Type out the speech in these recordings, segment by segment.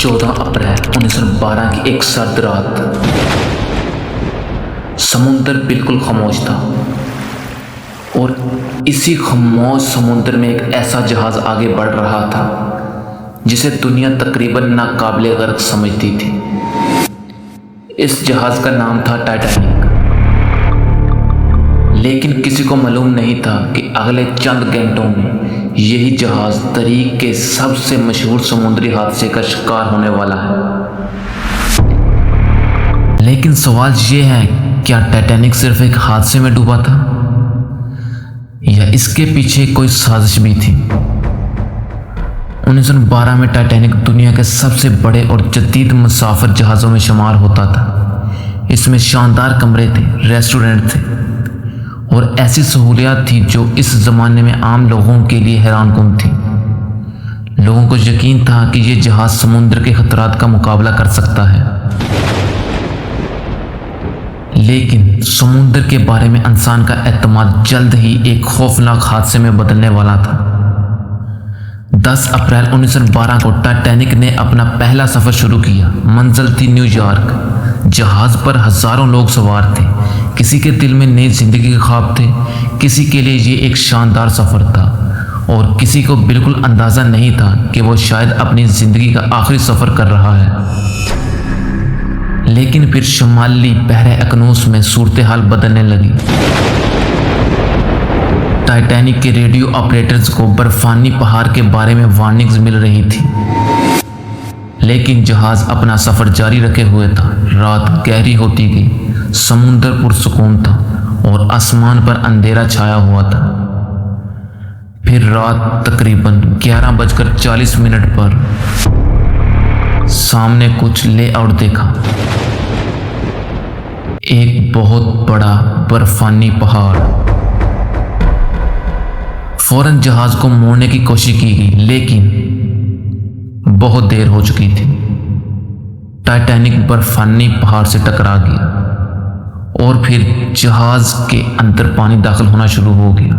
14 अप्रैल 1912 की एक सर्द रात। समुंदर बिल्कुल खामोश था और इसी खामोश समुंदर में एक ऐसा जहाज आगे बढ़ रहा था जिसे दुनिया तकरीबन नाकाबिले गर्क समझती थी। इस जहाज का नाम था टाइटैनिक। लेकिन किसी को मालूम नहीं था कि अगले चंद घंटों में यही जहाज तारीख के सबसे मशहूर समुद्री हादसे का शिकार होने वाला है। लेकिन सवाल ये है, क्या टाइटैनिक सिर्फ एक हादसे में डूबा था या इसके पीछे कोई साजिश भी थी? 1912 में टाइटैनिक दुनिया के सबसे बड़े और जदीद मुसाफिर जहाज़ों में शुमार होता था। इसमें शानदार कमरे थे, रेस्टोरेंट थे और ऐसी सहूलियात थी जो इस ज़माने में आम लोगों के लिए हैरानकुन थी। लोगों को यकीन था कि यह जहाज़ समुद्र के खतरात का मुकाबला कर सकता है। लेकिन समुद्र के बारे में इंसान का एतमाद जल्द ही एक खौफनाक हादसे में बदलने वाला था। 10 अप्रैल 1912 को टाइटैनिक ने अपना पहला सफ़र शुरू किया। मंजिल थी न्यूयॉर्क। जहाज़ पर हज़ारों लोग सवार थे। किसी के दिल में नई ज़िंदगी के ख्वाब थे, किसी के लिए ये एक शानदार सफ़र था और किसी को बिल्कुल अंदाज़ा नहीं था कि वो शायद अपनी ज़िंदगी का आखिरी सफ़र कर रहा है। लेकिन फिर शुमाली बहरे अकनूस में सूरत हाल बदलने लगी। टाइटैनिक के रेडियो ऑपरेटर्स को बर्फानी पहाड़ के बारे में वार्निंग्स मिल रही थी। लेकिन जहाज़ अपना सफ़र जारी रखे हुए था। रात गहरी होती गई, समुंदर पुरसुकून था और आसमान पर अंधेरा छाया हुआ था। फिर रात तकरीबन 11:40 पर सामने कुछ लेआउट देखा। एक बहुत बड़ा बर्फानी पहाड़। फौरन जहाज को मोड़ने की कोशिश की गई, लेकिन बहुत देर हो चुकी थी। टाइटैनिक बर्फानी पहाड़ से टकरा गया और फिर जहाज के अंदर पानी दाखिल होना शुरू हो गया।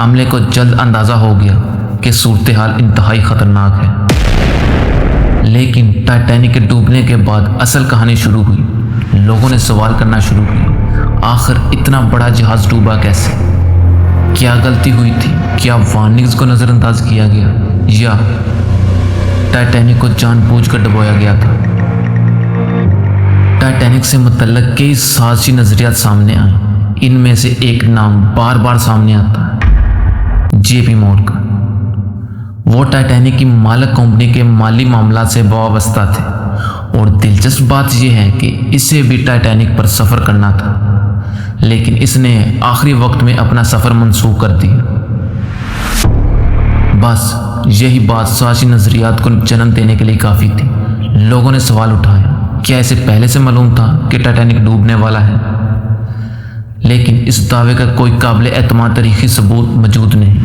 अमले को जल्द अंदाज़ा हो गया कि सूरत हाल इंतहाई ख़तरनाक है। लेकिन टाइटैनिक के डूबने के बाद असल कहानी शुरू हुई। लोगों ने सवाल करना शुरू किया, आखिर इतना बड़ा जहाज़ डूबा कैसे? क्या गलती हुई थी? क्या वार्निंग्स को नज़रअंदाज किया गया या टाइटैनिक को जानबूझकर डुबोया गया था? टाइटैनिक से मुतल्लिक़ कई साजिशी नज़रियात सामने आए। इनमें से एक नाम बार बार सामने आता है, जेपी मॉर्गन। वो टाइटैनिक की मालिक कंपनी के माली मामला से वाबस्ता थे और दिलचस्प बात यह है कि इसे भी टाइटैनिक पर सफ़र करना था, लेकिन इसने आखिरी वक्त में अपना सफ़र मनसूख कर दिया। बस यही बात साजिशी नज़रियात को जन्म देने के लिए काफ़ी थी। लोगों ने सवाल उठाया, क्या इसे पहले से मालूम था कि टाइटैनिक डूबने वाला है? लेकिन इस दावे का कोई काबिल एतमाद तारीखी सबूत मौजूद नहीं।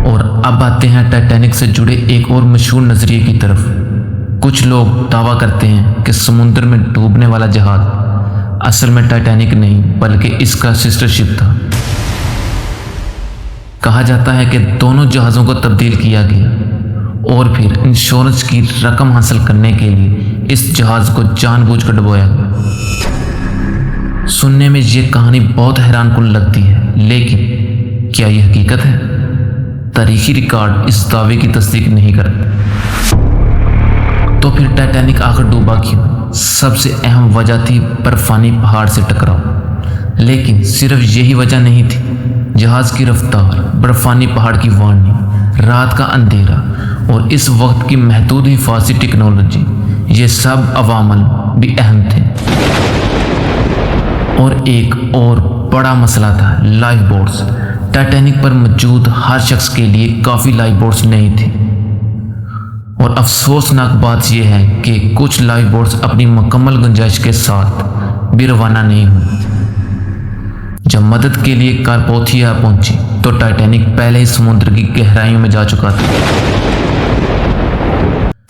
और अब आते हैं टाइटैनिक से जुड़े एक और मशहूर नज़रिए की तरफ। कुछ लोग दावा करते हैं कि समुद्र में डूबने वाला जहाज़ असल में टाइटैनिक नहीं बल्कि इसका सिस्टर शिप था। कहा जाता है कि दोनों जहाज़ों को तब्दील किया गया और फिर इंश्योरेंस की रकम हासिल करने के लिए इस जहाज़ को जानबूझकर डुबोया गया। सुनने में ये कहानी बहुत हैरानकुन लगती है, लेकिन क्या ये हकीकत है? तारीखी रिकॉर्ड इस दावे की तस्दीक नहीं करते। तो फिर टाइटैनिक आखिर डूबा क्यों? सबसे अहम वजह थी बर्फानी पहाड़ से टकराव। लेकिन सिर्फ यही वजह नहीं थी। जहाज़ की रफ्तार, बर्फानी पहाड़ की वार्निंग, रात का अंधेरा और इस वक्त की महदूद हिफाज़ती टेक्नोलॉजी, ये सब अवामल भी अहम थे। और एक और बड़ा मसला था लाइफ बोट्स। टाइटैनिक पर मौजूद हर शख्स के लिए काफ़ी लाइफ बोट्स नहीं थी और अफसोसनाक बात यह है कि कुछ लाइफ बोट्स अपनी मुकम्मल गुंजाइश के साथ भी रवाना नहीं हुई। जब मदद के लिए कारपोथिया पहुंची तो टाइटैनिक पहले ही समुद्र की गहराइयों में जा चुका था।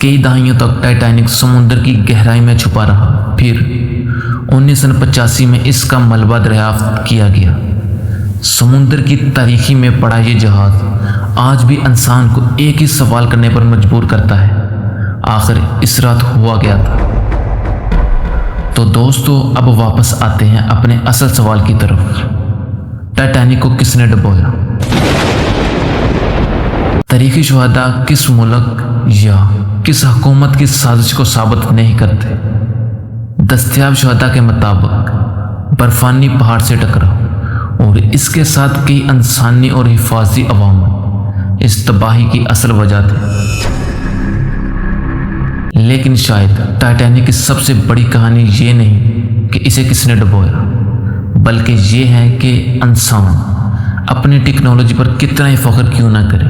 कई दहाइयों तक टाइटैनिक समुद्र की गहराई में छुपा रहा। फिर 1985 में इसका मलबा दरियाफ्त किया गया। समुद्र की तारीखी में पड़ा ये जहाज़ आज भी इंसान को एक ही सवाल करने पर मजबूर करता है, आखिर इस रात हुआ क्या था। तो दोस्तों अब वापस आते हैं अपने असल सवाल की तरफ। टाइटैनिक को किसने डुबोया? तारीखी शुहदा किस मुल्क या किस हुकूमत की साजिश को साबित नहीं करते। दस्तयाब शुहदा के मुताबिक बर्फानी पहाड़ से टकराव और इसके साथ कई इंसानी और हिफाजी अवामल इस तबाही की असल वजह थे। लेकिन शायद टाइटैनिक की सबसे बड़ी कहानी ये नहीं कि इसे किसने डुबोया, बल्कि ये है कि इंसान अपनी टेक्नोलॉजी पर कितना ही फख्र क्यों ना करे,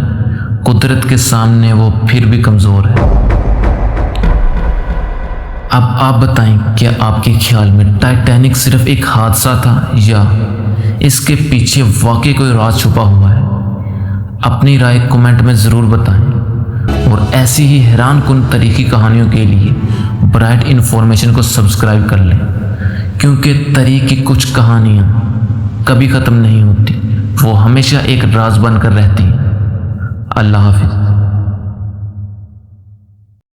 कुदरत के सामने वो फिर भी कमज़ोर है। अब आप बताएं, क्या आपके ख्याल में टाइटैनिक सिर्फ एक हादसा था या इसके पीछे वाकई कोई राज छुपा हुआ है? अपनी राय कमेंट में ज़रूर बताएं और ऐसी ही हैरान कुन तरीकी कहानियों के लिए ब्राइट इन्फॉर्मेशन को सब्सक्राइब कर लें, क्योंकि तरीक की कुछ कहानियाँ कभी ख़त्म नहीं होती, वो हमेशा एक राज बनकर रहती हैं। अल्लाह हाफिज़।